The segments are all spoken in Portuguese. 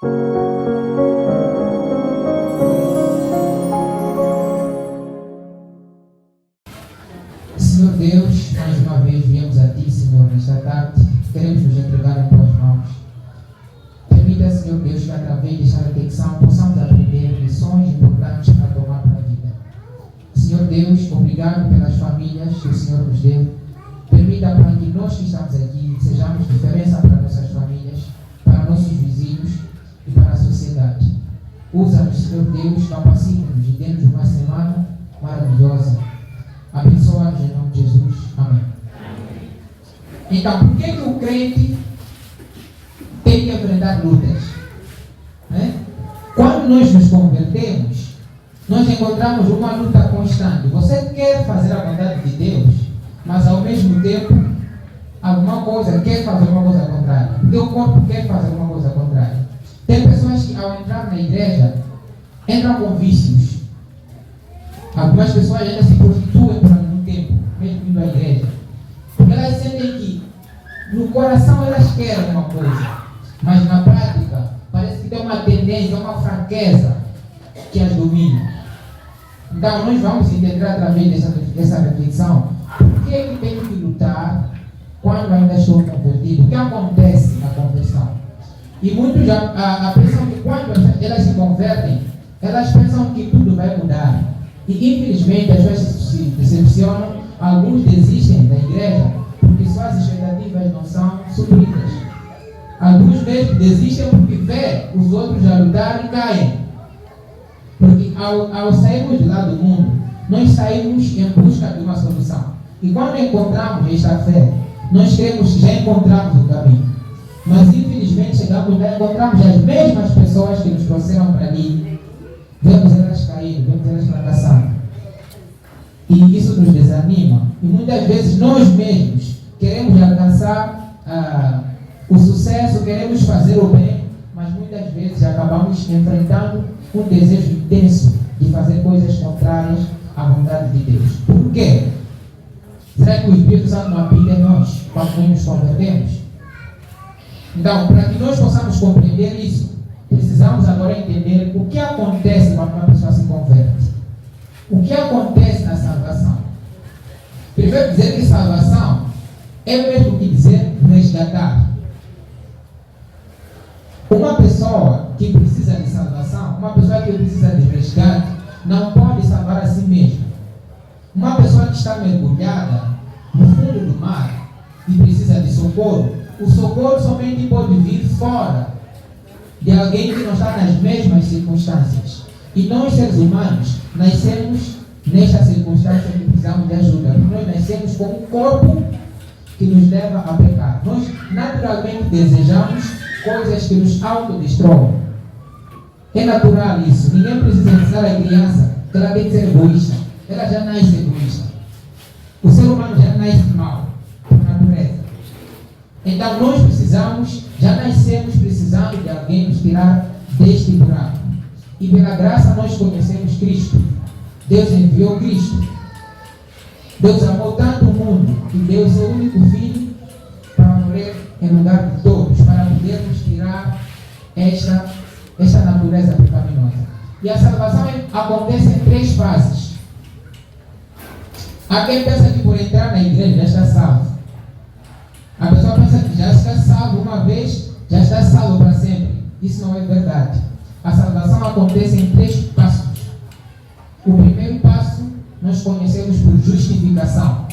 Senhor Deus, mais uma vez viemos a Ti, Senhor, nesta tarde. Queremos nos entregar em Tuas mãos. Permita, Senhor Deus, que através desta reflexão possamos aprender lições importantes para tomar para a vida. Senhor Deus, obrigado pelas famílias que o Senhor nos deu. Permita para que nós que estamos aqui sejamos diferença para nossas famílias, para nossos vizinhos e para a sociedade. Usa-nos, Senhor Deus, capacita-nos e dê-nos uma semana maravilhosa. Abençoa-nos em nome de Jesus. Amém. Então, por que o crente tem que enfrentar lutas? Quando nós nos convertemos, nós encontramos uma luta constante. Você quer fazer a vontade de Deus, mas ao mesmo tempo, alguma coisa quer fazer uma coisa contrária. O teu corpo quer fazer uma coisa contrária. Tem pessoas que, ao entrar na igreja, entram com vícios. Algumas pessoas ainda se prostituem por algum tempo, mesmo indo à igreja. Porque elas sentem que no coração elas querem uma coisa, mas na prática parece que tem uma tendência, uma fraqueza que as domina. Então nós vamos entender através dessa reflexão por que é que tenho que lutar quando ainda estou convertido. O que acontece na conversão? E muitos já pensam que quando elas se convertem, elas pensam que tudo vai mudar. E infelizmente as pessoas se decepcionam, alguns desistem da igreja porque suas expectativas não são supridas. Alguns mesmo desistem porque vê os outros a lutar e caem. Porque ao sairmos de lá do mundo, nós saímos em busca de uma solução. E quando encontramos esta fé, nós cremos que já encontramos o caminho. Mas infelizmente chegamos lá e encontramos as mesmas pessoas que nos trouxeram para ali. Vemos elas caindo, vemos elas fracassando. E isso nos desanima. E muitas vezes nós mesmos queremos alcançar o sucesso, queremos fazer o bem, mas muitas vezes acabamos enfrentando um desejo intenso de fazer coisas contrárias à vontade de Deus. Por quê? Será que o Espírito Santo não habita em nós quando nós nos convertemos? Então, para que nós possamos compreender isso, precisamos agora entender o que acontece quando uma pessoa se converte. O que acontece na salvação? Primeiro dizer que salvação é o mesmo que dizer resgatar. Uma pessoa que precisa de salvação, uma pessoa que precisa de resgate, não pode salvar a si mesma. Uma pessoa que está mergulhada no fundo do mar e precisa de socorro, o socorro somente pode vir fora de alguém que não está nas mesmas circunstâncias. E nós, seres humanos, nascemos nesta circunstância que precisamos de ajuda. Porque nós nascemos com um corpo que nos leva a pecar. Nós naturalmente desejamos coisas que nos autodestroem. É natural isso. Ninguém precisa ensinar a criança que ela tem que ser egoísta. Ela já nasce egoísta. O ser humano já nasce mal, por natureza. Então nós já nascemos precisando de alguém nos tirar deste buraco. E pela graça nós conhecemos Cristo. Deus enviou Cristo. Deus amou tanto o mundo que deu seu único filho para morrer em lugar de todos, para podermos tirar esta natureza pecaminosa. E a salvação acontece em 3 fases. Há quem pensa que por entrar na igreja já está salvo. A pessoa pensa que já está salvo uma vez, já está salvo para sempre. Isso não é verdade. A salvação acontece em 3 passos. O primeiro passo nós conhecemos por justificação.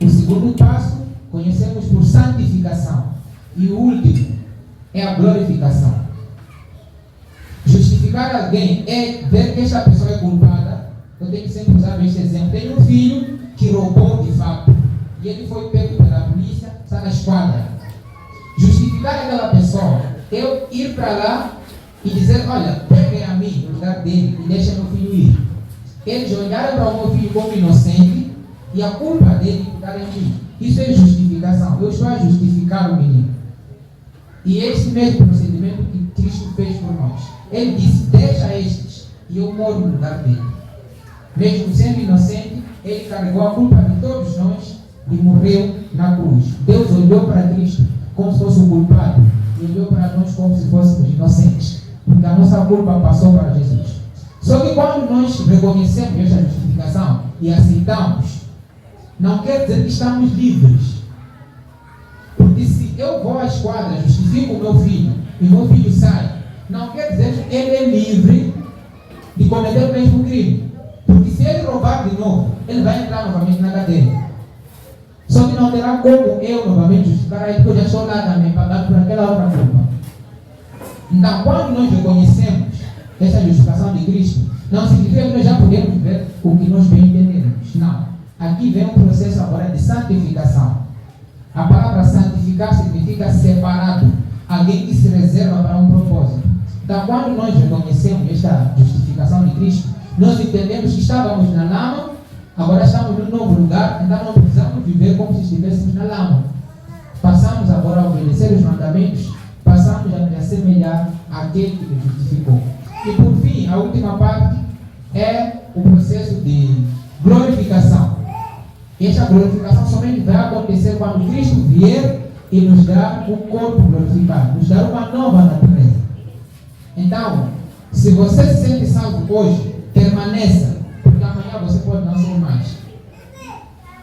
O segundo passo conhecemos por santificação. E o último é a glorificação. Justificar alguém é ver que esta pessoa é culpada. Eu tenho que sempre usar este exemplo. Tem um filho que roubou de fato. E ele foi pego pela polícia, está na esquadra. Justificar aquela pessoa, eu ir para lá e dizer, olha, peguem a mim no lugar dele e deixem meu filho ir. Eles olharam para o meu filho como inocente e a culpa dele ficar em mim. Isso é justificação. Eu estou a justificar o menino. E esse mesmo procedimento que Cristo fez por nós. Ele disse, deixa estes e eu moro no lugar dele. Mesmo sendo inocente, ele carregou a culpa de todos nós e morreu na cruz. Deus olhou para Cristo como se fosse o culpado e olhou para nós como se fôssemos inocentes. porque a nossa culpa passou para Jesus. Só que quando nós reconhecemos esta justificação e aceitamos, não quer dizer que estamos livres. Porque se eu vou à esquadra, justifico o meu filho, e meu filho sai, não quer dizer que ele é livre de cometer o mesmo crime. Porque se ele roubar de novo, ele vai entrar novamente na cadeia. Só que não terá como eu novamente justificar aí, porque eu já estou lá também, pagado por aquela outra culpa. Então, quando nós reconhecemos essa justificação de Cristo, não significa que nós já podemos ver o que nós bem entendemos. Não. Aqui vem um processo agora de santificação. A palavra santificar significa separado, alguém que se reserva para um propósito. Então, quando nós reconhecemos esta justificação de Cristo, nós entendemos que estávamos na lama, agora estamos num novo lugar, então não precisamos viver como se estivéssemos na lama. Passamos agora a obedecer os mandamentos, passamos a nos assemelhar àquele que nos justificou. E por fim, a última parte é o processo de glorificação. Esta glorificação somente vai acontecer quando Cristo vier e nos dar um corpo glorificado, nos dar uma nova natureza. Então, se você se sente salvo hoje, permaneça, porque amanhã você pode não ser mais.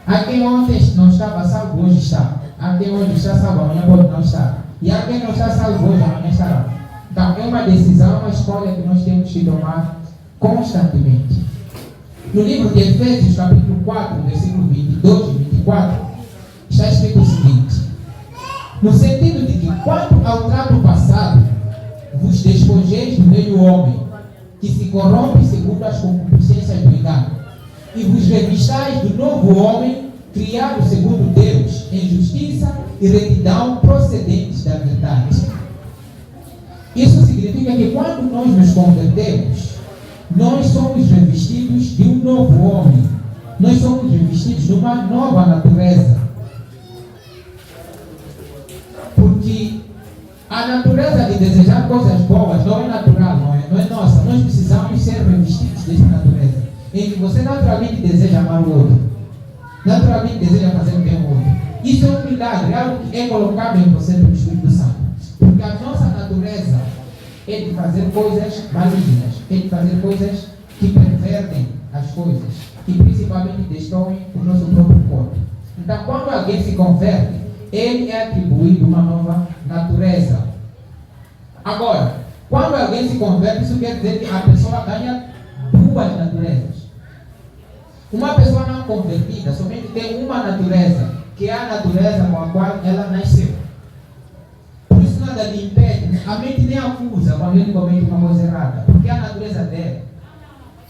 Há quem ontem não estava salvo, hoje está. Há quem hoje está salvo, amanhã pode não estar. E há quem não está salvo hoje, amanhã estará. Então, é uma decisão, uma escolha que nós temos que tomar constantemente. No livro de Efésios, capítulo 4, versículo 22 e 24, está escrito o seguinte: no sentido de que, quanto ao trato passado, vos despojeis do velho homem, que se corrompe segundo as concupiscências do engano, e vos revistais do novo homem, criado segundo Deus, em justiça e retidão procedentes da verdade. Isso significa que quando nós nos convertemos, nós somos revestidos de um novo homem. Nós somos revestidos de uma nova natureza. Porque a natureza de desejar coisas boas não é natural, não é nossa. Nós precisamos ser revestidos dessa natureza. Em que você naturalmente deseja amar o outro. Naturalmente deseja fazer bem ao outro. Isso é um milagre, é algo que é colocado em você pelo Espírito Santo. Porque a nossa natureza é de fazer coisas malignas, é de fazer coisas que pervertem as coisas, que principalmente destroem o nosso próprio corpo. Então, quando alguém se converte, ele é atribuído uma nova natureza. Agora, quando alguém se converte, isso quer dizer que a pessoa ganha duas naturezas. Uma pessoa não convertida somente tem uma natureza, que é a natureza com a qual ela nasceu. Por isso nada lhe impede, a mente nem acusa quando ele comete uma coisa errada, porque é a natureza dela.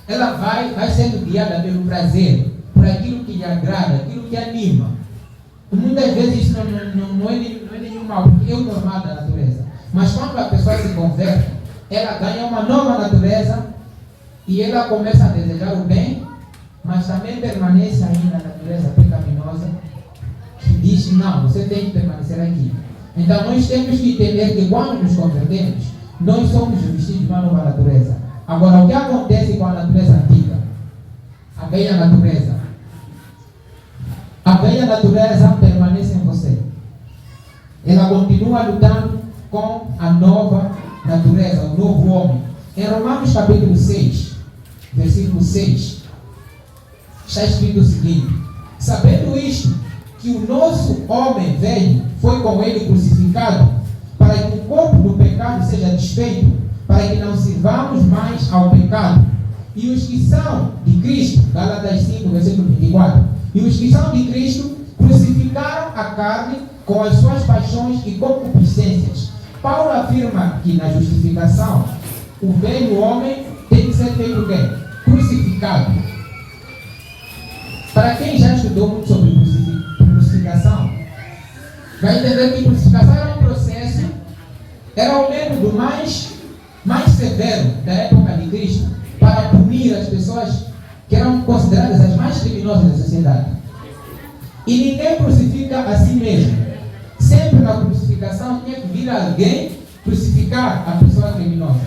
Ela vai sendo guiada pelo prazer, por aquilo que lhe agrada, aquilo que anima. E muitas vezes isso não é nenhum mal, porque é o normal da natureza. Mas quando a pessoa se converte, ela ganha uma nova natureza e ela começa a desejar o bem, mas também permanece ainda na natureza pecaminosa, que diz: não, você tem que permanecer aqui. Então nós temos que entender que quando nos convertemos, nós somos revestidos de uma nova natureza. Agora, o que acontece com a natureza antiga? A velha natureza. A velha natureza permanece em você. Ela continua lutando com a nova natureza, o novo homem. Em Romanos capítulo 6, versículo 6, está escrito o seguinte: sabendo isto, que o nosso homem velho foi com ele crucificado, para que o corpo do pecado seja desfeito, para que não sirvamos mais ao pecado. E os que são de Cristo, Gálatas 5, versículo 24, e os que são de Cristo crucificaram a carne com as suas paixões e concupiscências. Paulo afirma que na justificação, o velho homem tem que ser feito o quê? Crucificado. Para quem já estudou muito sobre crucificação, vai entender que crucificação era um processo, era o método mais severo da época de Cristo para punir as pessoas que eram consideradas as mais criminosas da sociedade. E ninguém crucifica a si mesmo. Sempre na crucificação tinha que vir alguém crucificar a pessoa criminosa.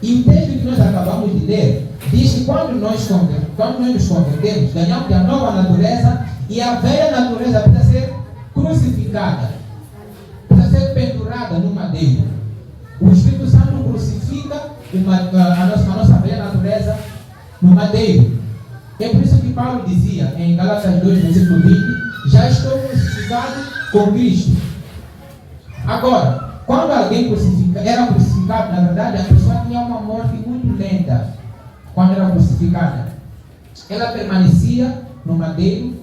E o texto que nós acabamos de ler diz que quando nós nos convertemos, ganhamos a nova natureza, e a velha natureza precisa ser crucificada, precisa ser pendurada no madeiro. O Espírito Santo crucifica a nossa velha natureza no madeiro. É por isso que Paulo dizia em Gálatas 2, versículo 20, já estou crucificado com Cristo. Agora, quando alguém era crucificado, na verdade, a pessoa tinha uma morte muito lenta. Quando era crucificada, ela permanecia no madeiro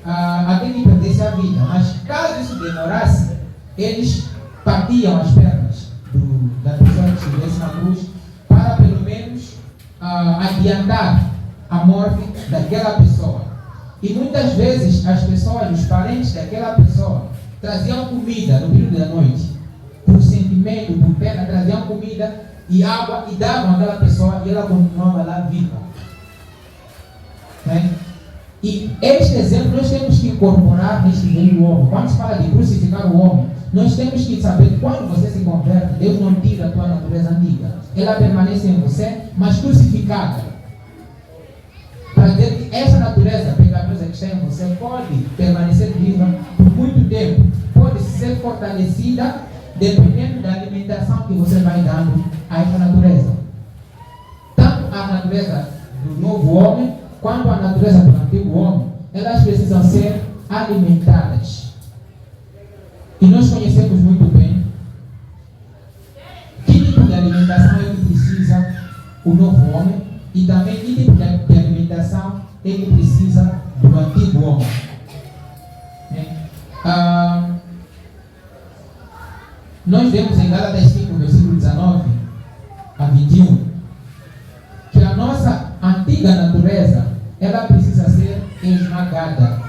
até que perdesse a vida. Mas caso isso demorasse, eles partiam as pernas da pessoa que estivesse na cruz para pelo menos adiantar a morte daquela pessoa. E muitas vezes as pessoas, os parentes daquela pessoa, traziam comida no período da noite. Por sentimento, por pena, traziam comida e água e davam àquela pessoa e ela continuava lá viva. Né? E este exemplo nós temos que incorporar neste velho homem. Quando se fala de crucificar o homem, nós temos que saber que quando você se converte, Deus não tira a tua natureza antiga. Ela permanece em você, mas crucificada. Para dizer que essa natureza pecaminosa que está em você pode permanecer viva por muito tempo. Pode ser fortalecida dependendo da alimentação que você vai dando a essa natureza. Tanto a natureza do novo homem, quanto a natureza do antigo homem, elas precisam ser alimentadas. E nós conhecemos muito bem que tipo de alimentação é que precisa o novo homem e também que tipo de alimentação é que precisa do antigo homem. Nós vemos em Gálatas 5, versículo 19 a 21, que a nossa antiga natureza, ela precisa ser esmagada,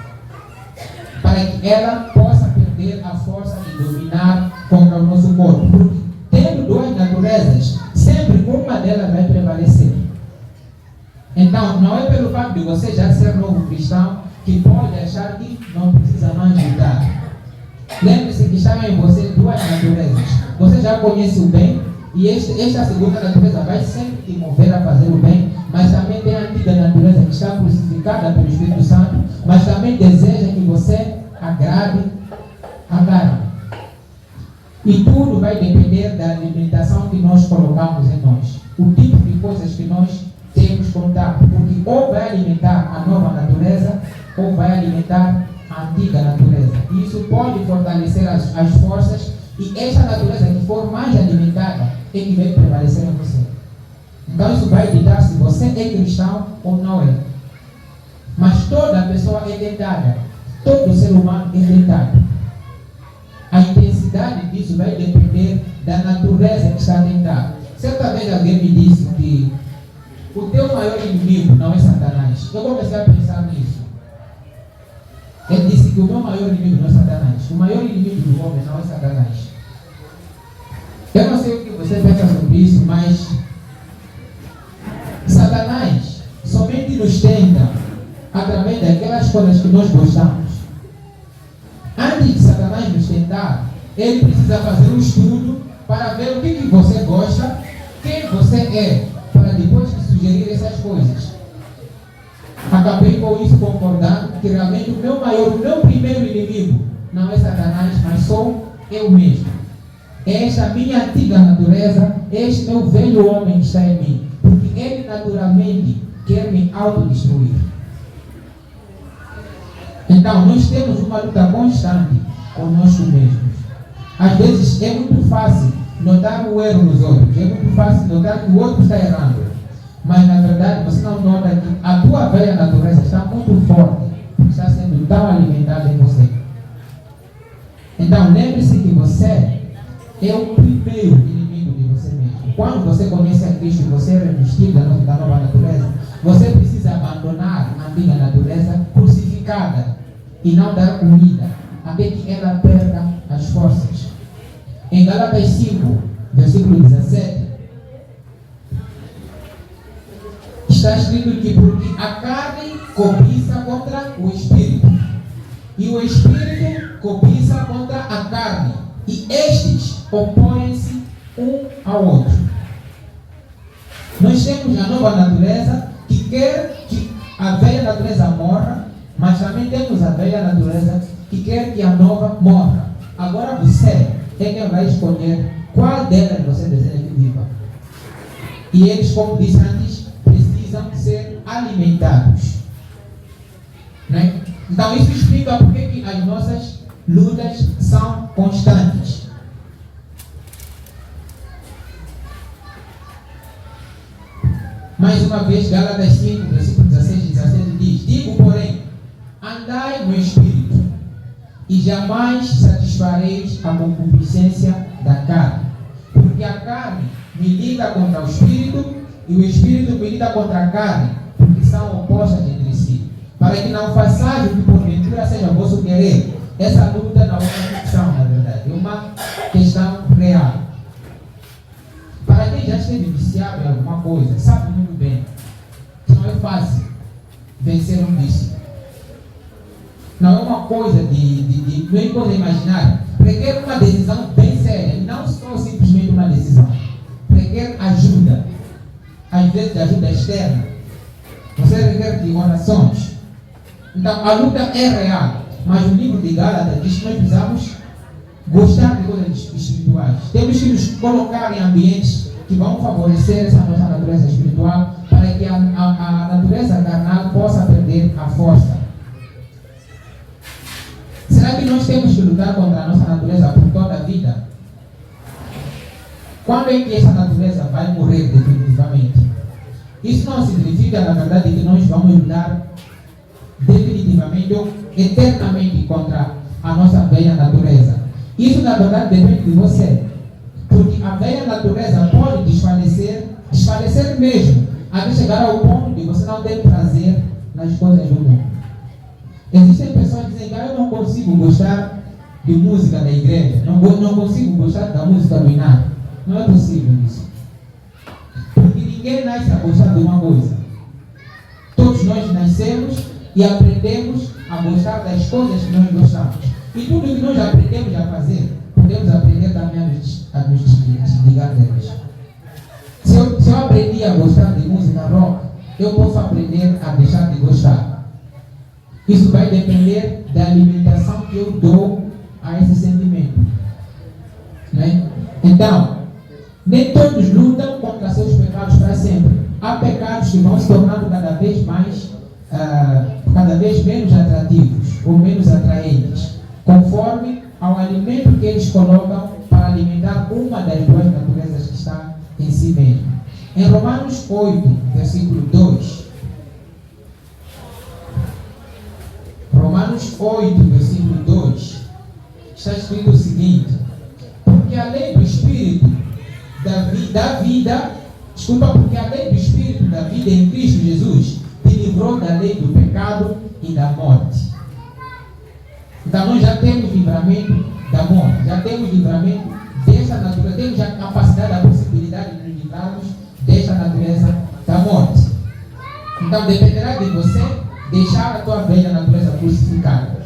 para que ela possa perder a força de dominar contra o nosso corpo. Porque tendo duas naturezas, sempre uma delas vai prevalecer. Então, não é pelo fato de você já ser novo cristão que pode achar que não precisa mais lutar. Lembre-se que está em você duas naturezas. Você já conhece o bem e esta segunda natureza vai sempre te mover a fazer o bem, mas também tem a antiga natureza que está crucificada pelo Espírito Santo, mas também deseja que você agrade a carne. E tudo vai depender da alimentação que nós colocamos em nós. O tipo de coisas que nós temos contato, porque ou vai alimentar a nova natureza ou vai alimentar a antiga natureza. E isso pode fortalecer as forças, e essa natureza que for mais alimentada é que vai prevalecer em você. Então isso vai ditar se você é cristão ou não é. Mas toda pessoa é tentada, todo ser humano é tentado. A intensidade disso vai depender da natureza que está tentado. Certa vez alguém me disse que o teu maior inimigo não é Satanás. Eu comecei a pensar nisso. Ele disse que o meu maior inimigo não é Satanás. O maior inimigo do homem não é Satanás. Eu não sei o que você pensa sobre isso, mas Satanás somente nos tenta através daquelas coisas que nós gostamos. Antes de Satanás nos tentar, ele precisa fazer um estudo para ver o que você gosta, quem você é, para depois te sugerir essas coisas. Acabei com isso concordando que realmente o meu primeiro inimigo não é Satanás, mas sou eu mesmo. É esta minha antiga natureza, este meu velho homem que está em mim, porque ele naturalmente quer me autodestruir. Então nós temos uma luta constante conosco mesmos. Às vezes é muito fácil notar o erro nos outros, é muito fácil notar que o outro está errando. Mas na verdade você não nota que a tua velha natureza está muito forte, está sendo tão alimentada em você. Então lembre-se que você é o primeiro inimigo de você mesmo. Quando você conhece a Cristo e você é revestido da nova natureza, você precisa abandonar a antiga natureza crucificada e não dar comida, até que ela perca as forças. Em Gálatas 5, versículo 17, está escrito que porque a carne cobiça contra o Espírito, e o Espírito cobiça contra a carne, e estes opõem-se um ao outro. Nós temos a nova natureza que quer que a velha natureza morra, mas também temos a velha natureza que quer que a nova morra. Agora você é quem vai escolher qual delas você deseja que viva. E eles, como disse antes, precisam ser alimentados. Né? Então isso explica porque que as nossas lutas são constantes. Mais uma vez, Gálatas 5, versículo 16 e 17 diz: digo, porém, andai no Espírito, e jamais satisfareis a concupiscência da carne. Porque a carne milita contra o Espírito, e o Espírito milita contra a carne, porque são opostas entre si. Para que não façais o que porventura seja vosso querer. Essa luta não é uma ficção, na verdade, é uma questão real. Para quem já esteve viciado em alguma coisa, sabe muito bem que não é fácil vencer um vício. Não é uma coisa não é coisa imaginária. Requer uma decisão bem séria, e não só simplesmente uma decisão. Requer ajuda, às vezes ajuda externa. Você requer de orações. Então a luta é real, mas o livro de Gálatas diz que nós precisamos gostar de coisas espirituais. Temos que nos colocar em ambientes que vão favorecer essa nossa natureza espiritual, para que a natureza carnal possa perder a força. Será que nós temos que lutar contra a nossa natureza por toda a vida? Quando é que essa natureza vai morrer definitivamente? Isso não significa, na verdade, que nós vamos lutar definitivamente ou eternamente contra a nossa velha natureza. Isso, na verdade, depende de você. Porque a velha natureza pode desfalecer mesmo, até chegar ao ponto de você não ter prazer nas coisas do mundo. Existem pessoas que dizem que eu não consigo gostar de música da igreja, não consigo gostar da música do Inário. Não é possível isso. Porque ninguém nasce a gostar de uma coisa. Todos nós nascemos e aprendemos a gostar das coisas que nós gostamos. E tudo que nós aprendemos a fazer, podemos aprender também a nos desligar delas. Se eu aprendi a gostar de música rock, eu posso aprender a deixar de gostar. Isso vai depender da alimentação que eu dou a esse sentimento. Né? Então, nem todos lutam contra seus pecados para sempre. Há pecados que vão se tornando cada vez menos atrativos ou menos atraentes, conforme ao alimento que eles colocam para alimentar uma das duas naturezas que está em si mesmo. Em Romanos 8, versículo 2. Romanos 8, versículo 2. Está escrito o seguinte: porque a lei do Espírito porque a lei do Espírito da vida em Cristo Jesus te livrou da lei do pecado e da morte. Então nós já temos livramento da morte, já temos livramento desta natureza, temos a capacidade, a possibilidade de nos livrarmos desta natureza da morte. Então dependerá de você deixar a tua velha natureza crucificada.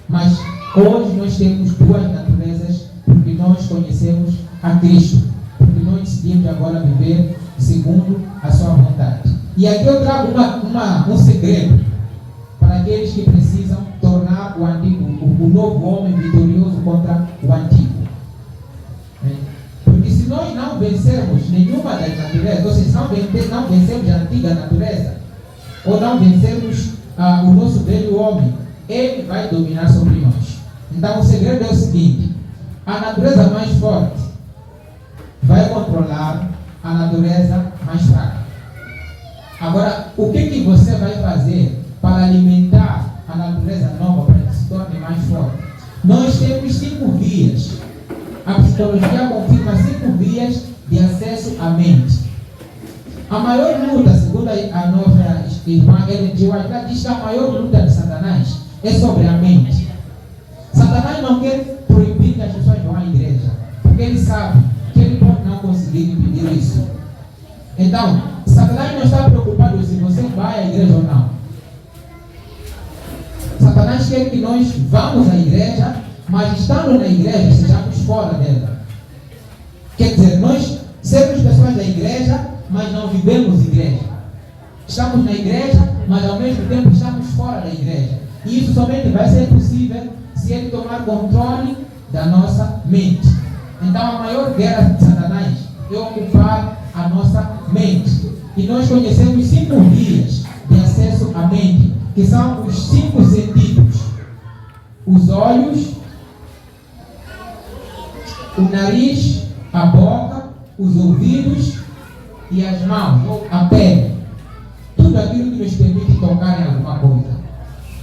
Mas hoje nós temos duas naturezas, porque nós conhecemos a Cristo, porque nós decidimos agora viver segundo a sua vontade. E aqui eu trago um segredo para aqueles que precisam tornar o novo homem vitorioso contra o antigo. Porque se nós não vencermos nenhuma das naturezas, ou seja, não vencermos a antiga natureza, ou não vencermos o nosso velho homem, ele vai dominar sobre nós. Então o segredo é o seguinte: a natureza mais forte vai controlar a natureza mais fraca. Agora, o que você vai fazer para alimentar a natureza nova para que se torne mais forte? Nós temos 5 vias. A psicologia confirma 5 vias de acesso à mente. A maior luta, segundo a nossa irmã Ellen G. White, ela diz que a maior luta de Satanás é sobre a mente. Satanás não quer proibir que as pessoas vão à igreja, porque ele sabe que ele pode não conseguir impedir isso. Então, Satanás não está preocupado se você vai à igreja ou não. Satanás quer que nós vamos à igreja, mas estando na igreja, sejamos fora dela. Quer dizer, nós somos pessoas da igreja, mas não vivemos igreja. Estamos na igreja, mas ao mesmo tempo estamos fora da igreja. E isso somente vai ser possível se ele tomar controle da nossa mente. Então a maior guerra de Satanás é ocupar a nossa mente. mente. E nós conhecemos 5 vias de acesso à mente, que são os 5 sentidos: os olhos, o nariz, a boca, os ouvidos e as mãos, ou a pele. Tudo aquilo que nos permite tocar em alguma coisa.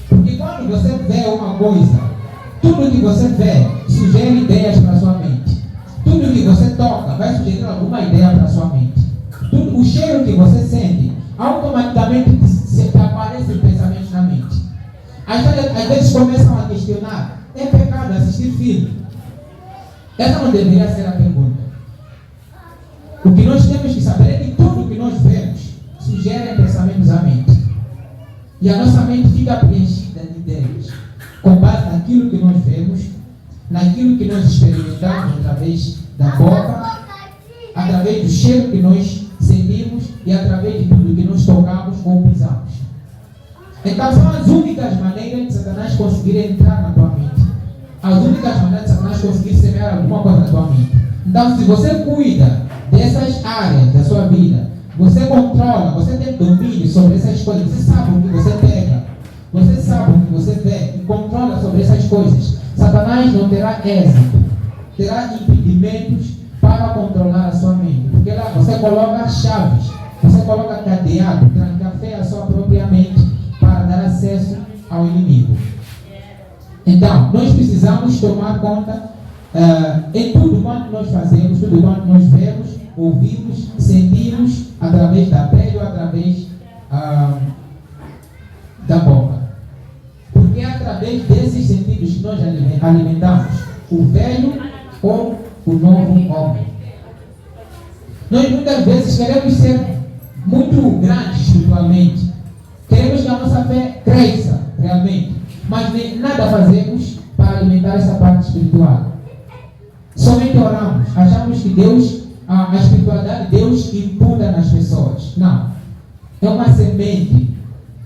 Porque quando você vê uma coisa, tudo que você vê sugere ideias para a sua mente. Tudo que você toca vai sugerir alguma ideia para a sua mente. O cheiro que você sente, automaticamente aparecem pensamentos na mente. Às vezes começam a questionar: é pecado assistir filme? Essa não deveria ser a pergunta. O que nós temos que saber é que tudo que nós vemos sugere pensamentos à mente. E a nossa mente fica preenchida de ideias, com base naquilo que nós vemos, naquilo que nós experimentamos através da boca, através do cheiro que nós sentimos e através de tudo que nós tocamos ou pisamos. Então são as únicas maneiras de Satanás conseguir entrar na tua mente. As únicas maneiras de Satanás conseguir semear alguma coisa na tua mente. Então, se você cuida dessas áreas da sua vida, você controla, você tem domínio sobre essas coisas, você sabe o que você pega, você sabe o que você vê e controla sobre essas coisas, Satanás não terá êxito, terá impedimentos para controlar a sua mente. Porque lá você coloca chaves, você coloca cadeado, trancafé a sua própria mente para dar acesso ao inimigo. Então, nós precisamos tomar conta em tudo quanto nós fazemos, tudo quanto nós vemos, ouvimos, sentimos, através da pele ou através da boca. Porque é através desses sentidos que nós alimentamos o velho ou o novo homem. Nós muitas vezes queremos ser muito grandes espiritualmente, queremos que a nossa fé cresça realmente, mas nada fazemos para alimentar essa parte espiritual. Somente oramos, achamos que Deus, a espiritualidade de Deus imputa nas pessoas. Não. É uma semente,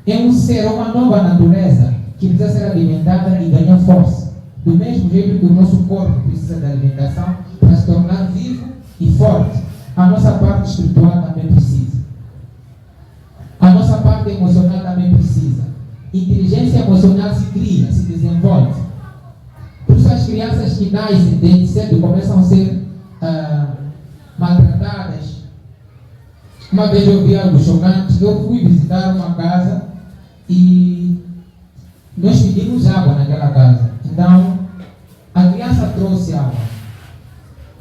é um ser, uma nova natureza que precisa ser alimentada e ganhar força. Do mesmo jeito que o nosso corpo precisa de alimentação para se tornar vivo e forte, a nossa parte espiritual também precisa. A nossa parte emocional também precisa. Inteligência emocional se cria, se desenvolve. Por isso as crianças que nascem desde cedo começam a ser maltratadas. Uma vez eu vi algo chocante. Eu fui visitar uma casa e nós pedimos água naquela casa. Então a criança trouxe água.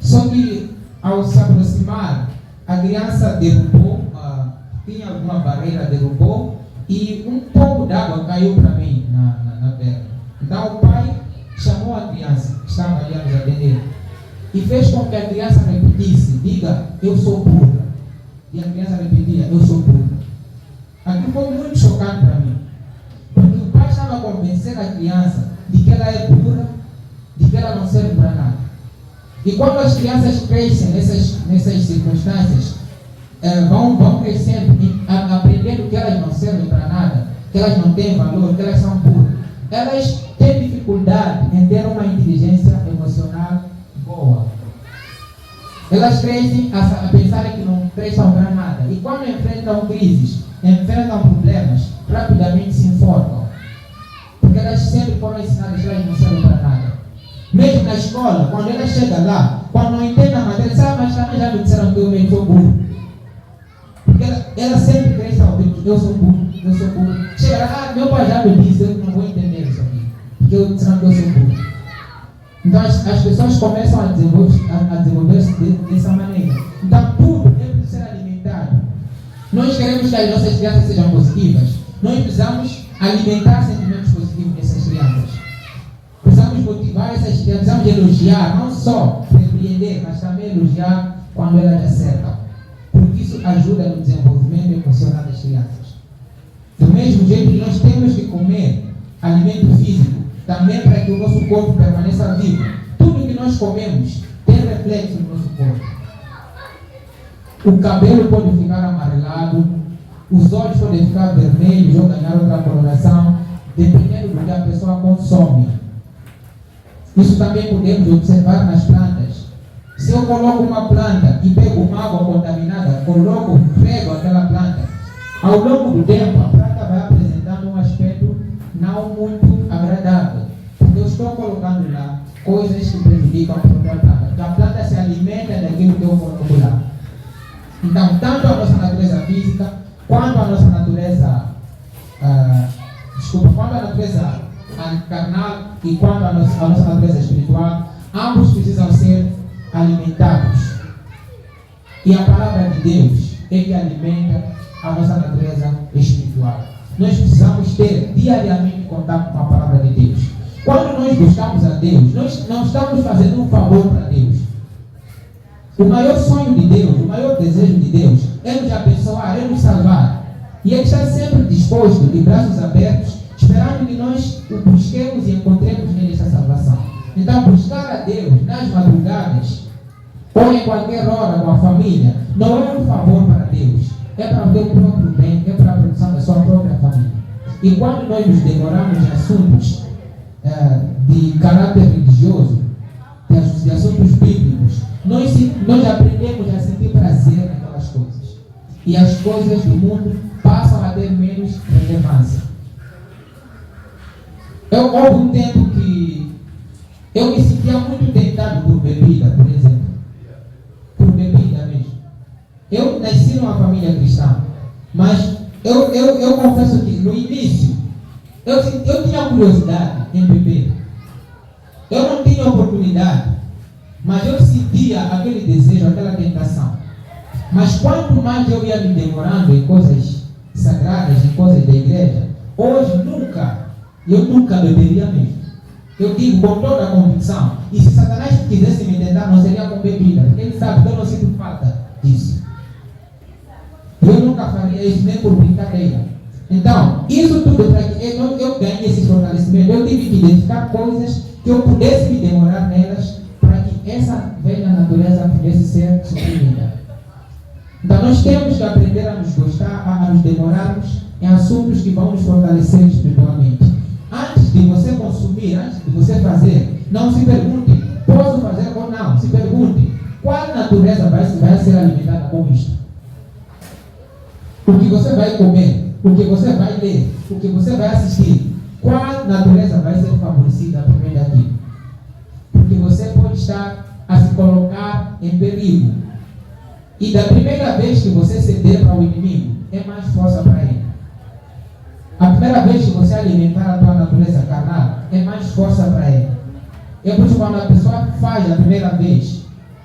Só que ao se aproximar, a criança derrubou, tinha alguma barreira, derrubou, e um pouco d'água caiu para mim na perna. Então o pai chamou a criança, que estava ali a nos atender, e fez com que a criança repetisse: diga, eu sou burra. E a criança repetia: eu sou burra. Aquilo foi muito chocante para mim, porque o pai estava a convencer a criança de que ela é burra, de que ela não serve para nada. E quando as crianças crescem nessas circunstâncias, vão crescendo e aprendendo que elas não servem para nada, que elas não têm valor, que elas são burras, elas têm dificuldade em ter uma inteligência emocional boa. Elas crescem a pensar que não prestam para nada. E quando enfrentam crises, enfrentam problemas, rapidamente se enforcam. Porque elas sempre foram ensinadas que elas não servem para nada. Mesmo na escola, quando ela chega lá, quando não entende a matéria, sabe, mas também já me disseram que eu mesmo sou burro. Porque ela sempre cresce ao ouvir: eu sou burro, eu sou burro. Chega lá: meu pai já me disse, eu não vou entender isso aqui, porque eu disseram que eu sou burro. Então as pessoas começam a desenvolver-se dessa maneira. Então tudo deve ser alimentado. Nós queremos que as nossas crianças sejam positivas. Nós precisamos alimentar sentimentos positivos dessas crianças. Precisamos motivar essas crianças, precisamos elogiar, não só repreender, mas também elogiar quando elas acertam. Porque isso ajuda no desenvolvimento emocional das crianças. Do mesmo jeito que nós temos que comer alimento físico, também para que o nosso corpo permaneça vivo. Tudo que nós comemos tem reflexo no nosso corpo. O cabelo pode ficar amarelado, os olhos podem ficar vermelhos ou ganhar outra coloração, dependendo do que a pessoa consome. Isso também podemos observar nas plantas. Se eu coloco uma planta e pego uma água contaminada, coloco Ao longo do tempo, a prática vai apresentando um aspecto não muito agradável. Porque eu estou colocando lá coisas que prejudicam a própria planta. Porque a planta se alimenta daquilo que eu coloco lá. Então, tanto a nossa natureza física, quanto a nossa natureza, quanto a natureza carnal e quanto a nossa natureza espiritual, ambos precisam ser alimentados. E a palavra de Deus é que alimenta a nossa natureza espiritual. Nós precisamos ter diariamente contato com a palavra de Deus. Quando nós buscamos a Deus, nós não estamos fazendo um favor para Deus. O maior sonho de Deus, o maior desejo de Deus é nos abençoar, é nos salvar. E Ele está sempre disposto, de braços abertos, esperando que nós o busquemos e encontremos nele essa salvação. Então, buscar a Deus nas madrugadas, ou em qualquer hora com a família, não é um favor para Deus. É para o teu próprio bem, é para a produção da sua própria família. E quando nós nos demoramos em assuntos de caráter religioso, de assuntos bíblicos, nós aprendemos a sentir prazer naquelas coisas. E as coisas do mundo passam a ter menos relevância. Houve um tempo que eu me sentia muito tentado por bebida, por exemplo. Por bebida mesmo. Eu nasci numa família cristã, mas eu confesso que no início eu tinha curiosidade em beber. Eu não tinha oportunidade, mas eu sentia aquele desejo, aquela tentação. Mas quanto mais eu ia me demorando em coisas sagradas, em coisas da igreja, hoje eu nunca beberia mesmo. Eu digo com toda a convicção, e se Satanás quisesse me tentar, não seria com bebida, porque ele sabe que eu não sinto falta disso. Eu nunca faria isso, nem por brincadeira. Então, isso tudo para que eu ganhe esse fortalecimento, eu tive que identificar coisas que eu pudesse me demorar nelas, para que essa velha natureza pudesse ser suprimida. Então, nós temos que aprender a nos gostar, a nos demorarmos em assuntos que vão nos fortalecer espiritualmente. Antes de você consumir, antes de você fazer, não se pergunte, posso fazer ou não? Se pergunte, qual natureza vai ser alimentada com isto? O que você vai comer, o que você vai ler, o que você vai assistir, qual natureza vai ser favorecida por meio daquilo? Porque você pode estar a se colocar em perigo. E da primeira vez que você ceder para o inimigo, é mais força para ele. A primeira vez que você alimentar a tua natureza carnal, é mais força para ele. É por isso que quando a pessoa faz a primeira vez,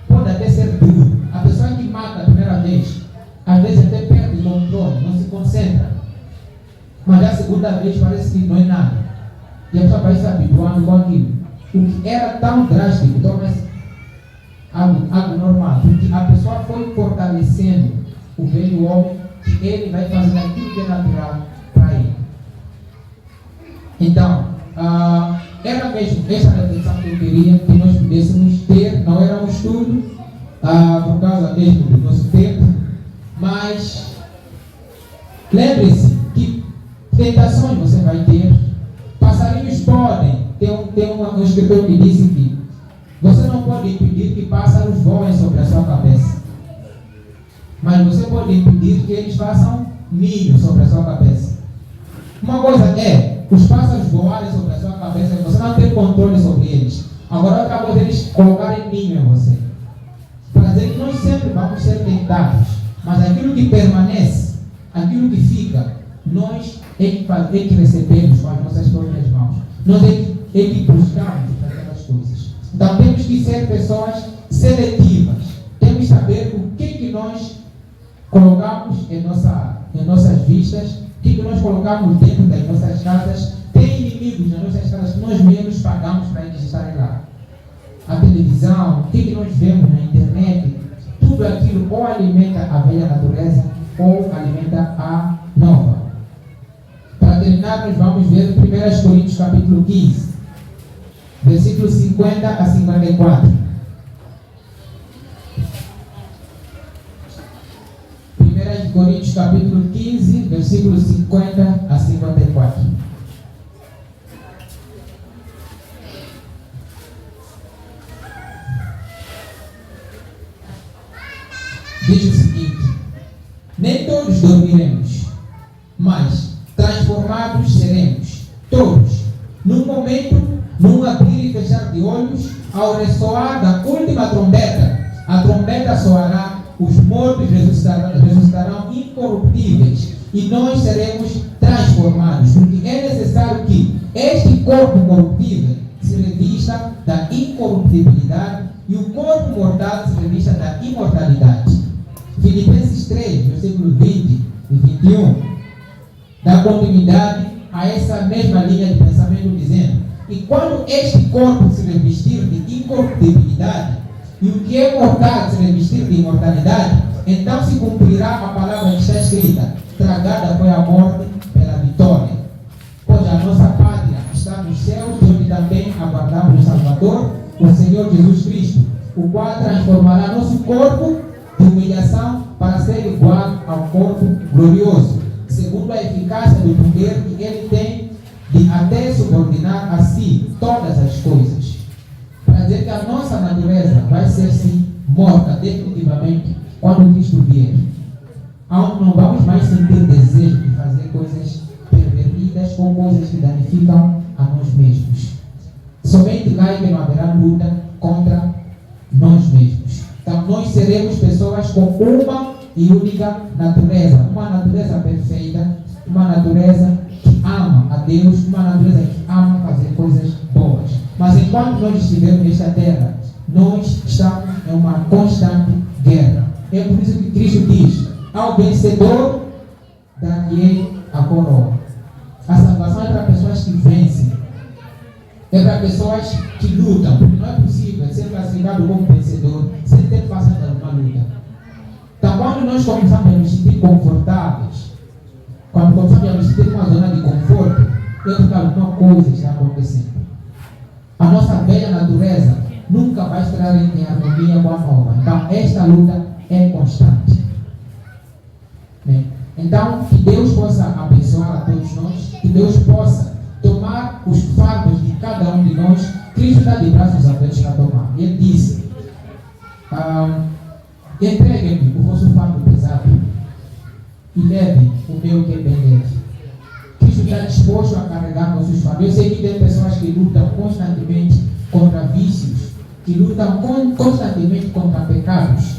pode até ser duro. A pessoa que mata a primeira vez, às vezes até perde o controle, não se concentra. Mas a segunda vez parece que não é nada. E a pessoa vai se habituando com aquilo. O que era tão drástico torna-se algo normal. Porque a pessoa foi fortalecendo o velho homem, que ele vai fazer aquilo que é natural para ele. Então, era mesmo essa reflexão que eu queria que nós pudéssemos ter. Não era um estudo por causa mesmo do nosso tempo, mas lembre-se que tentações você vai ter. Passarinhos podem. Tem um escritor que disse que você não pode impedir que pássaros voem sobre a sua cabeça, mas você pode impedir que eles façam ninho sobre a sua cabeça. Uma coisa é os pássaros voarem sobre a sua cabeça e você não ter controle sobre eles. Agora acabou deles colocarem ninho em você. Para dizer que nós sempre vamos ser tentados, mas aquilo que permanece, aquilo que fica, nós é que recebemos com as nossas próprias mãos. Nós é que buscamos aquelas coisas. Então temos que ser pessoas seletivas. Temos que saber o que nós colocamos em nossas vistas, o que nós colocamos dentro das nossas casas. Tem inimigos nas nossas casas que nós mesmos pagamos para eles estarem lá. A televisão, o que nós vemos na internet, tudo aquilo ou alimenta a velha natureza ou alimenta a nova. Para terminar, nós vamos ver 1 Coríntios capítulo 15, versículos 50 a 54. 1 Coríntios capítulo 15, versículos 50 a 54. Diz o seguinte: nem todos dormiremos, mas transformados seremos todos, num momento, num abrir e fechar de olhos, ao ressoar da última trombeta. A trombeta soará, os mortos ressuscitarão incorruptíveis e nós seremos transformados, porque é necessário que este corpo corruptível se revista da incorruptibilidade e o corpo mortal se revista da imortalidade. Filipenses 3, versículos 20 e 21, dá continuidade a essa mesma linha de pensamento, dizendo: e quando este corpo se revestir de incorruptibilidade e o que é mortal se revestir de imortalidade, então se cumprirá a palavra que está escrita: tragada foi a morte pela vitória. Pois a nossa pátria está nos céus, onde também aguardamos o Salvador, o Senhor Jesus Cristo, o qual transformará nosso corpo de humilhação para ser igual ao corpo glorioso, segundo a eficácia do poder que Ele tem de até subordinar a si todas as coisas. Para dizer que a nossa natureza vai ser sim morta definitivamente quando Cristo vier. Não vamos mais sentir desejo de fazer coisas pervertidas ou coisas que danificam a nós mesmos. Somente lá é que não haverá luta contra nós mesmos. Então nós seremos pessoas com uma e única natureza, uma natureza perfeita, uma natureza que ama a Deus, uma natureza que ama fazer coisas boas. Mas enquanto nós estivermos nesta terra, nós estamos em uma constante guerra. É por isso que Cristo diz: ao vencedor dar-lhe a coroa. A salvação é para pessoas que vencem, é para pessoas que lutam, porque não é possível ser classificado como vencedor sem ter passado alguma luta. Então, quando nós começamos a nos sentir confortáveis, quando começamos a nos sentir uma zona de conforto, é porque alguma coisa está acontecendo. A nossa velha natureza nunca vai estar em harmonia com a nova. Então, esta luta é constante. Então, que Deus possa abençoar a todos nós, que Deus possa tomar os fardos de cada um de nós. Cristo está de braços abertos para tomar. Ele disse: entreguem-me o vosso fardo pesado e levem o meu que é bem leve. Cristo está disposto a carregar nossos fardos. Eu sei que tem pessoas que lutam constantemente contra vícios, que lutam constantemente contra pecados,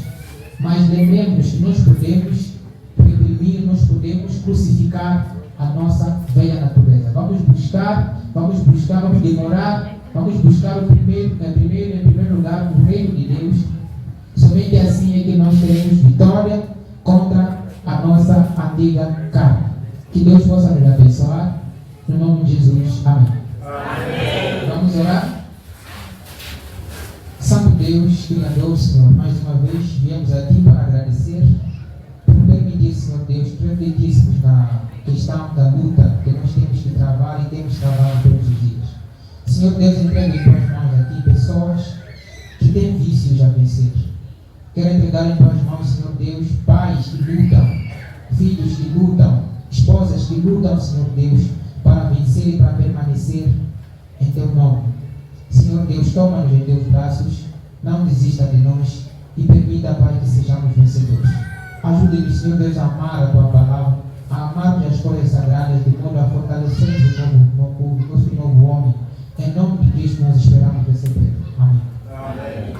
mas lembremos que nós podemos reprimir, nós podemos crucificar a nossa velha natureza. Vamos demorar, vamos buscar em primeiro lugar o reino de Deus. Somente assim é que nós teremos vitória contra a nossa antiga carne. Que Deus possa nos abençoar. No nome de Jesus. Amém. Amém. Vamos orar. Santo Deus, Criador, Senhor, mais uma vez viemos a Ti para agradecer por permitir, Senhor Deus, refletíssemos na questão da luta que nós temos que travar e temos travado todos os dias. Senhor Deus, entrega em Tuas mãos a Ti pessoas que têm vícios a vencer. Quero entregar em Tuas mãos, Senhor Deus, pais que lutam, filhos que lutam, esposas que lutam, Senhor Deus, para vencer e para permanecer em Teu nome. Senhor Deus, toma-nos em Teus braços, não desista de nós e permita, Pai, que sejamos vencedores. Ajude-nos, Senhor Deus, a amar a Tua palavra, a amar as coisas sagradas, de modo a fortalecer o nosso novo homem. Em nome de Cristo nós esperamos receber. Amém. Amém.